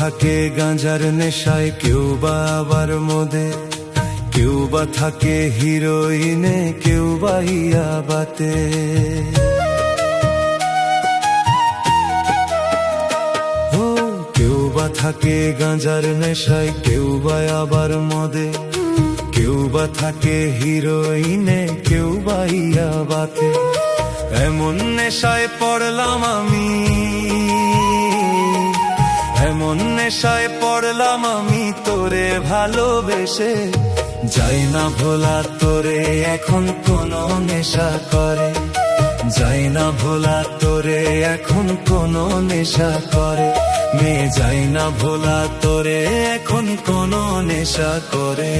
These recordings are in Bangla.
থাকে গাঁজার নেশায়, কেউ বা আবার মদে, কেউ বা থাকে হিরোইনে, কেউ বা ইয়াবাতে। ও কেউ বা থাকে গাঁজার নেশায়, কেউ বা আবার মদে, কেউ বা থাকে হিরোইনে, কেউ বা ইয়াবাতে। এমন নেশায় পড়লাম আমি, এমন নেশায় পড়লাম আমি তোরে ভালোবেসে, যাই না ভোলা তোরে এখন কোনো নেশা করে, যাই না ভোলা তোরে এখন কোনো নেশা করে, মেয়ে যাই না ভোলা তোরে এখন কোনো নেশা করে।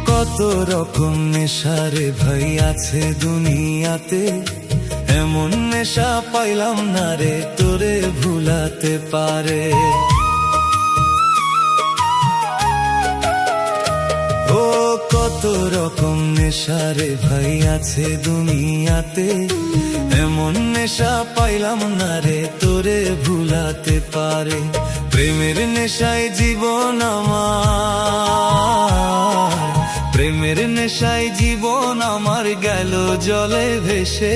কত রকম নেশা রে ভাই আছে দুনিয়াতে, এমন নেশা পাইলাম না রে তোরে ভুলাতে পারে। ও কত রকম নেশা রে ভাই আছে দুনিয়াতে, এমন নেশা পাইলাম না রে তোরে ভুলাতে পারে। প্রেমের নেশায় জীবন আমার, প্রেমের নেশায় জীবন আমার গেল জলে ভেসে,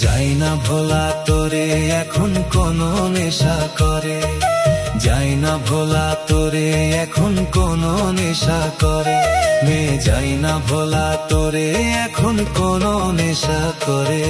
যাই না ভোলা তোরে এখন কোনো নেশা করে, যাই না ভোলা তোরে এখন কোনো নেশা করে, মেয়ে যাই না ভোলা তোরে এখন কোনো নেশা করে।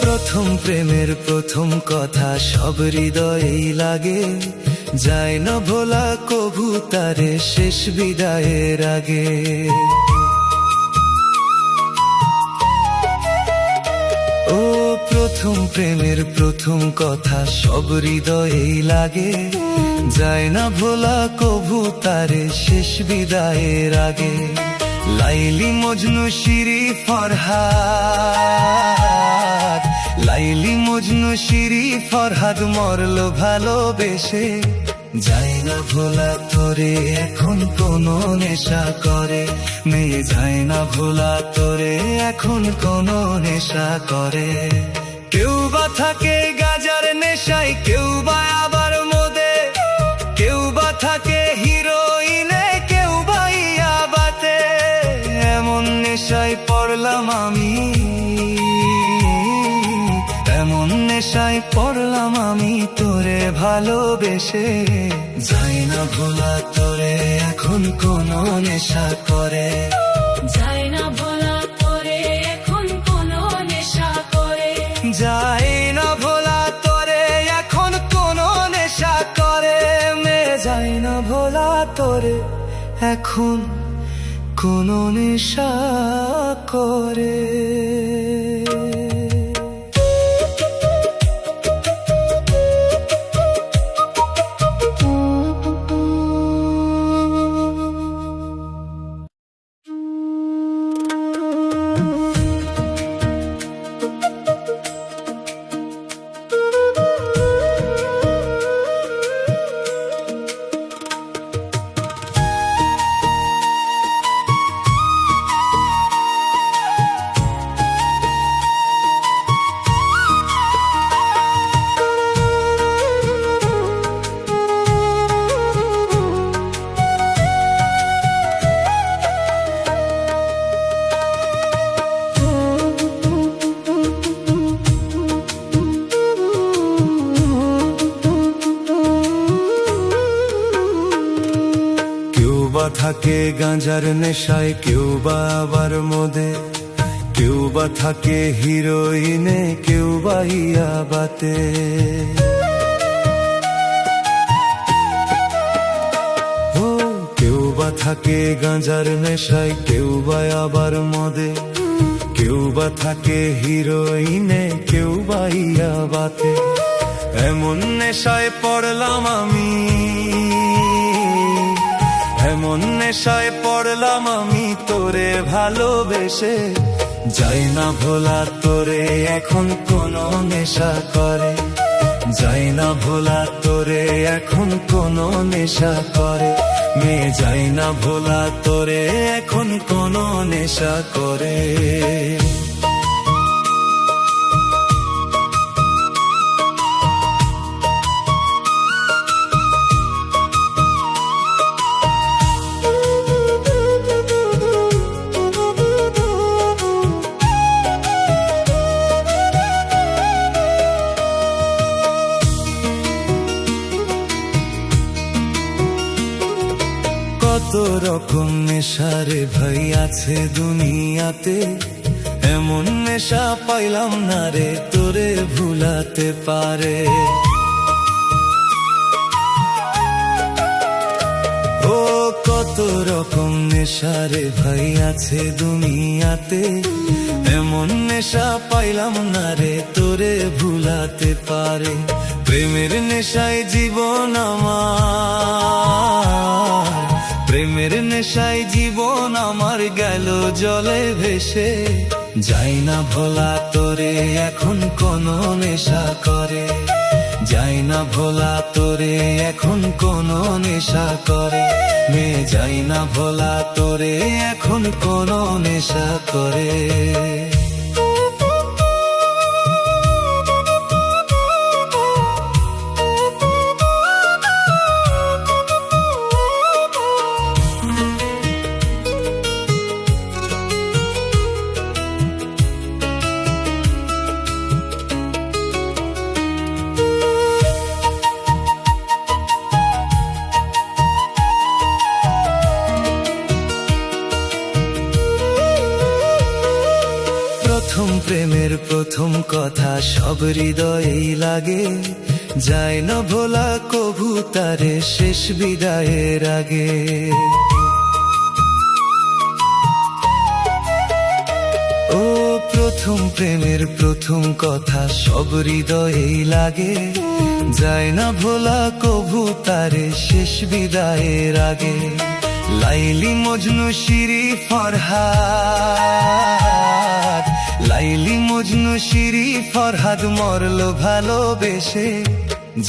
প্রথম প্রেমের প্রথম কথা সব হৃদয়েই লাগে, যায় না ভোলা কভু তারে শেষ বিদায়ের আগে। ও প্রথম প্রেমের প্রথম কথা সব হৃদয়েই লাগে, যায় না ভোলা কভু তারে শেষ বিদায়ের আগে। লাইলি মজনু শিরি ফরহাদ, লাইলি মজনু শিরি ফরহাদ মরলো ভালোবেসে, যাই না ভোলা তোরে এখন কোনো নেশা করে, মেয়ে যাই না ভোলা তোরে এখন কোনো নেশা করে। কেউ বা থাকে গাজার নেশায়, কেউ বা আবার মদে, কেউ বা থাকে হিরোইনে, কেউ বা ইয়াবাতে। এমন নেশায় পড়লাম আমি, এমন নেশায় পড়লাম আমি তোরে ভালোবেসে, যাই না ভোলা তোরে এখন কোনো নেশা করে, যাই না ভোলা তোরে এখন কোনো নেশা করে, যাই না ভোলা তোরে এখন কোনো নেশা করে, মেয়ে যাই না ভোলা তোরে এখন কোনো নেশা করে। থাকে গাঁজার নেশায়, কেউ বা আবার মদে, কেউ বা থাকে হিরোইনে, কেউ বা ইয়াবাতে। ও কেউ বা থাকে গাঁজার নেশায়, কেউ বা আবার মদে, কেউ বা থাকে হিরোইনে, কেউ বা ইয়াবাতে। এমন নেশায় পড়লাম আমি, এমন নেশায় পড়লাম আমি তোরে ভালোবেসে, যাই না ভোলা তোরে এখন কোনো নেশা করে, যাই না ভোলা তোরে এখন কোনো নেশা করে, মেয়ে যাই না ভোলা তোরে এখন কোনো নেশা করে। কত রকম নেশা রে ভাই আছে দুনিয়াতে, এমন নেশা পাইলাম না রে তোরে ভুলাতে পারে। ও কত রকম নেশা রে ভাই আছে দুনিয়াতে, এমন নেশা পাইলাম না রে তোরে ভুলাতে পারে। প্রেমের নেশায় জীবন আমার, প্রেমের নেশায় জীবন আমার গেল জলে ভেসে, যাই না ভোলা তোরে এখন কোনো নেশা করে, যাই না ভোলা তোরে এখন কোনো নেশা করে, মেয়ে যাই না ভোলা তোরে এখন কোনো নেশা করে। প্রথম প্রেমের প্রথম কথা সব হৃদয়েই লাগে, যায় না ভোলা কভু তারে শেষ বিদায়ের আগে। ও প্রথম প্রেমের প্রথম কথা সব হৃদয়েই লাগে, যায় না ভোলা কভু তারে শেষ বিদায়ের আগে। লাইলি মজনু শিরি ফরহাদ, লাইলি মজনু শিরি ফরহাদ মরলো ভালোবেসে,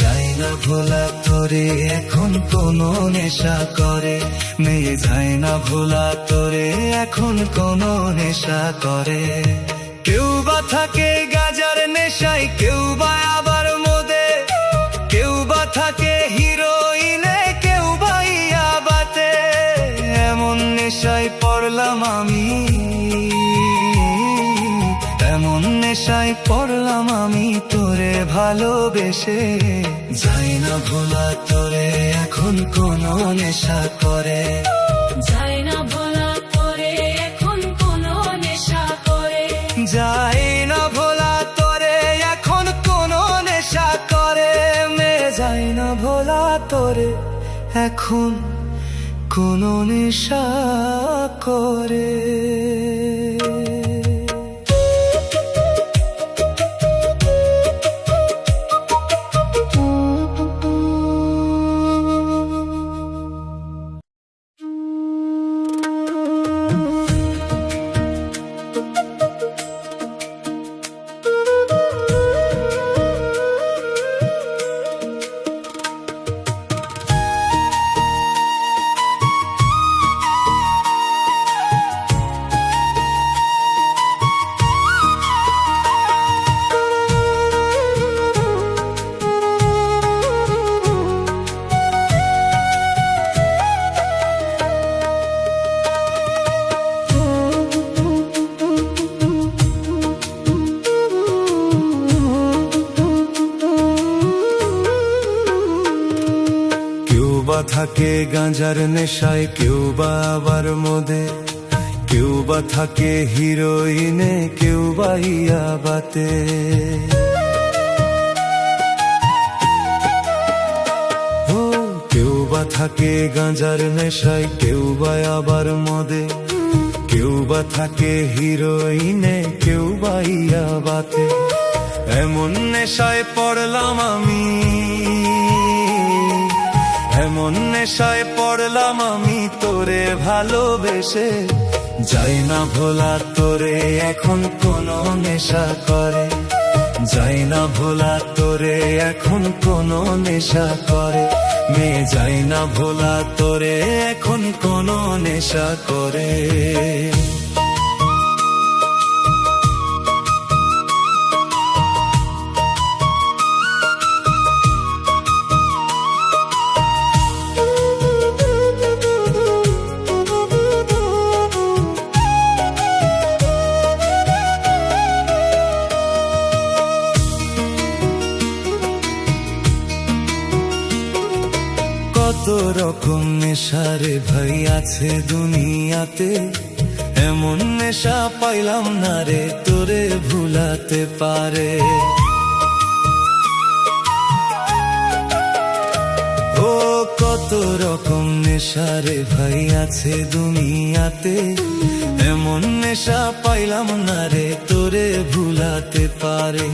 যাই না ভোলা তোরে এখন কোনো নেশা করে, মেয়ে যায় না ভোলা তোরে এখন কোনো নেশা করে। কেউ বা থাকে গাজার নেশায়, কেউ বা আবার মদে, কেউ বা থাকে হিরোইনে, কেউ বা ইয়াবাতে। এমন নেশায় পড়লাম আমি, এমন নেশায় পড়লাম আমি তোরে ভালোবেসে, যাই না ভোলা তোরে এখন কোনো নেশা করে, যাই না ভোলা তোরে এখন কোনো নেশা করে, যাই না ভোলা তোরে এখন কোনো নেশা করে, মেয়ে যাই না ভোলা তোরে এখন কোনো নেশা করে। বা থাকে গাঁজার নেশায়, কেউ বা আবার মদে, কেউ বা থাকে হিরোইনে, কেউ বা ইয়াবাতে। ও কেউ বা থাকে গাঁজার নেশায়, কেউ বা আবার মদে, কেউ বা থাকে হিরোইনে, কেউ বা ইয়াবাতে। এমন নেশায় পড়লাম আমি, এমন নেশায় পড়লাম আমি তোরে ভালোবেসে, যাই না ভোলা তোরে এখন কোনো নেশা করে, যাই না ভোলা তোরে এখন কোনো নেশা করে, মেয়ে যাই না ভোলা তোরে এখন কোনো নেশা করে। কত রকম নেশারে ভাই আছে দুনিয়াতে, এমন নেশা পাইলাম না রে তোরে ভুলাতে পারে। ও কত রকম নেশারে ভাই আছে দুনিয়াতে, এমন নেশা পাইলাম না রে তোরে ভুলাতে পারে।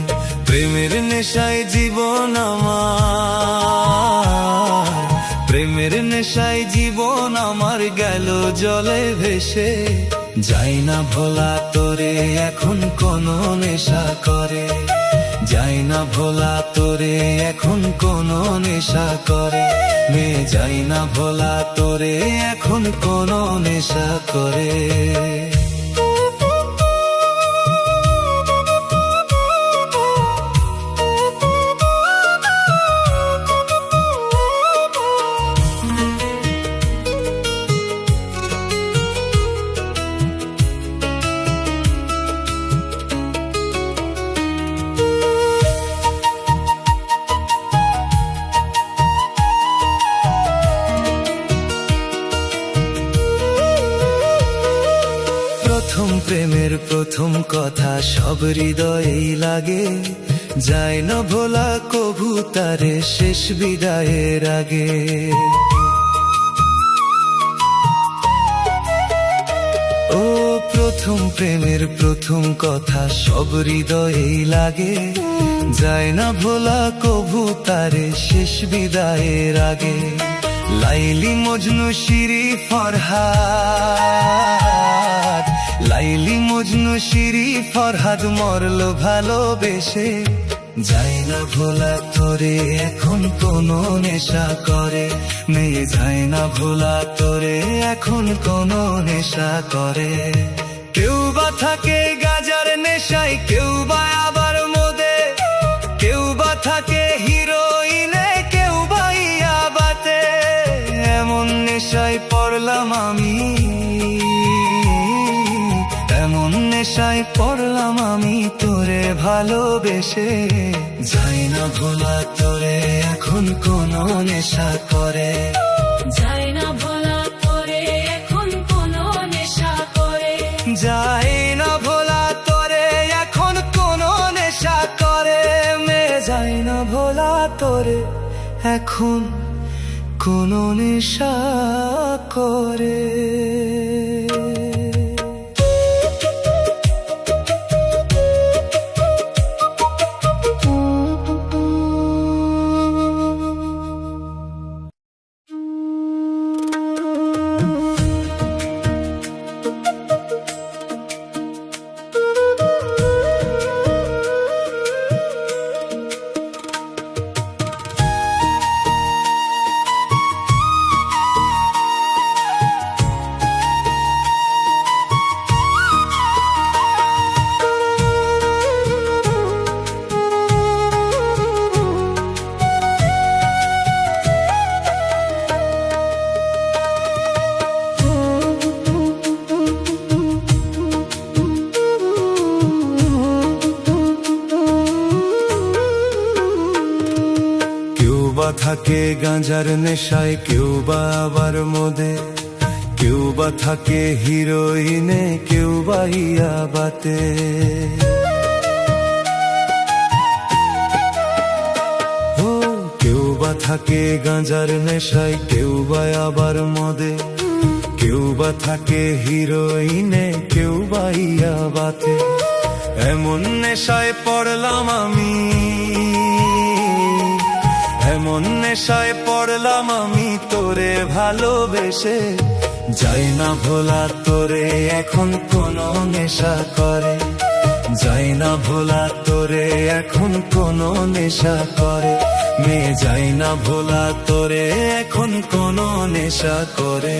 প্রেমের নেশায় জীবন আমার, প্রেমের নেশায় জীবন আমার গেল জলে ভেসে, যাই না ভোলা তোরে এখন কোনো নেশা করে, যাই না ভোলা তোরে এখন কোনো নেশা করে, মেয়ে যাই না ভোলা তোরে এখন কোনো নেশা করে। প্রথম প্রেমের প্রথম কথা সব হৃদয়েই লাগে, যায় না ভোলা কভু তারে শেষ বিদায়ের আগে। ও প্রথম প্রেমের প্রথম কথা সব হৃদয়েই লাগে, যায় না ভোলা কভু তারে শেষ বিদায়ের আগে। লাইলি মজনু শিরি ফরহাদ, লাইলি মজনু শিরি ফরহাদ মরলো ভালোবেসে, যাই না ভোলা তোরে এখন কোনো নেশা করে, মেয়ে যাই না ভোলা তোরে এখন কোনো নেশা করে। কেউ বা থাকে গাজার নেশায়, কেউ বা আবার মদে, কেউ বা থাকে হিরোইনে, কেউ বা ইয়াবাতে। এমন নেশায় পড়লাম আমি, এমন নেশায় পড়লাম আমি তোরে ভালোবেসে, যাই না ভোলা তোরে এখন কোনো নেশা করে, যাই না ভোলা তোরে এখন কোনো নেশা করে, যাই না ভোলা তোরে এখন কোনো নেশা করে, মেয়ে যাই না ভোলা তোরে এখন কোনো নেশা করে। বা থাকে গাঁজার নেশায়, কেউ বা আবার মদে, কেউ বা থাকে হিরোইনে, কেউ বা ইয়াবাতে। ও কেউ বা থাকে গাঁজার নেশায়, কেউ বা আবার মদে, কেউ বা থাকে হিরোইনে, কেউ বা ইয়াবাতে। এমন নেশায় পড়লাম আমি, এমন নেশায় পড়লাম আমি তোরে ভালোবেসে, যাই না ভোলা তোরে এখন কোনো নেশা করে, যাই না ভোলা তোরে এখন কোনো নেশা করে, মেয়ে যাই না ভোলা তোরে এখন কোনো নেশা করে।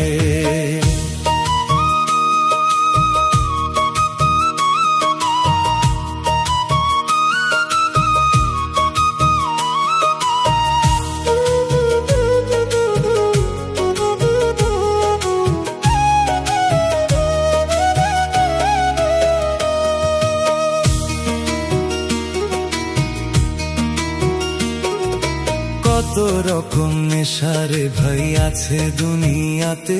কত রকম নেশারে ভাই আছে দুনিয়াতে,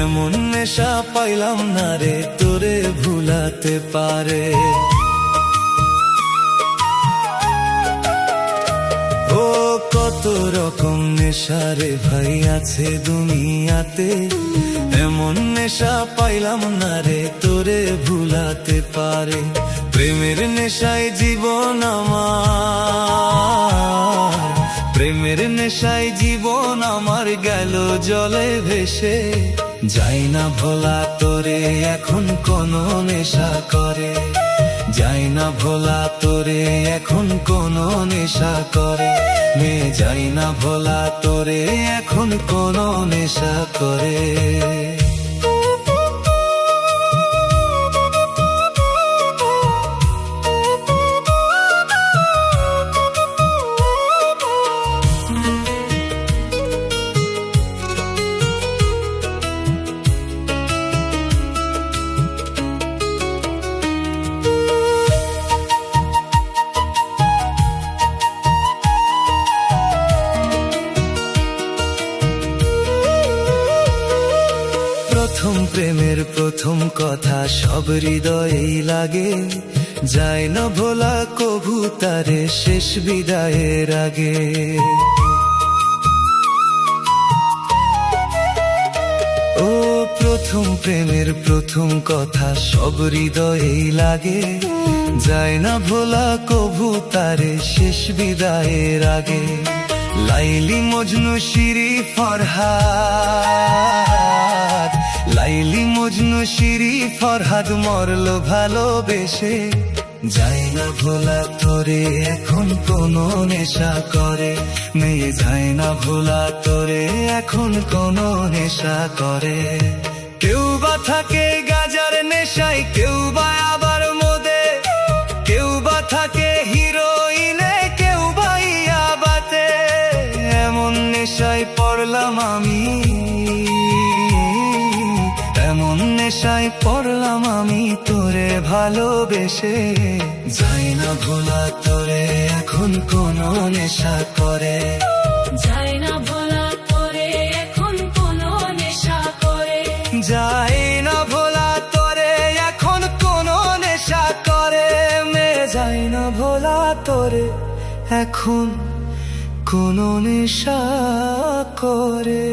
এমন নেশা পাইলাম না রে তোরে ভুলাতে পারে। ও কত রকম নেশারে ভাই আছে দুনিয়াতে, এমন নেশা পাইলাম না রে তোরে ভুলাতে পারে। প্রেমের নেশায় জীবন আমার, প্রেমের নেশায় জীবন আমার গেল জলে ভেসে, যাই না ভোলা তোরে এখন কোনো নেশা করে, যাই না ভোলা তোরে এখন কোনো নেশা করে, মেয়ে যাই না ভোলা তোরে এখন কোনো নেশা করে। প্রথম প্রেমের প্রথম কথা সব হৃদয়েই লাগে, যায় না ভোলা কভু তারে শেষ বিদায়ের আগে। ও প্রথম প্রেমের প্রথম কথা সব হৃদয়েই লাগে, যায় না ভোলা কভু তারে শেষ বিদায়ের আগে। লাইলি মজনু শিরি ফরহাদ, লাইলি মজনু শিরি ফরহাদ মরলো ভালোবেসে, যাই না ভোলা তোরে এখন কোনো নেশা করে, মেয়ে যাই না ভোলা তোরে এখন কোনো নেশা করে। কেউ বা থাকে গাজার নেশায়, কেউ বা আবার মদে, কেউ বা থাকে হিরোইনে, কেউ বা ইয়াবাতে। এমন নেশায় পড়লাম আমি, এমন নেশায় পড়লাম আমি তোরে ভালোবেসে, যাই না ভোলা তোরে এখন কোনো নেশা করে, যাই না ভোলা তোরে এখন কোনো নেশা করে, যাই না ভোলা তোরে এখন কোনো নেশা করে, মেয়ে যাই না ভোলা তোরে এখন কোনো নেশা করে।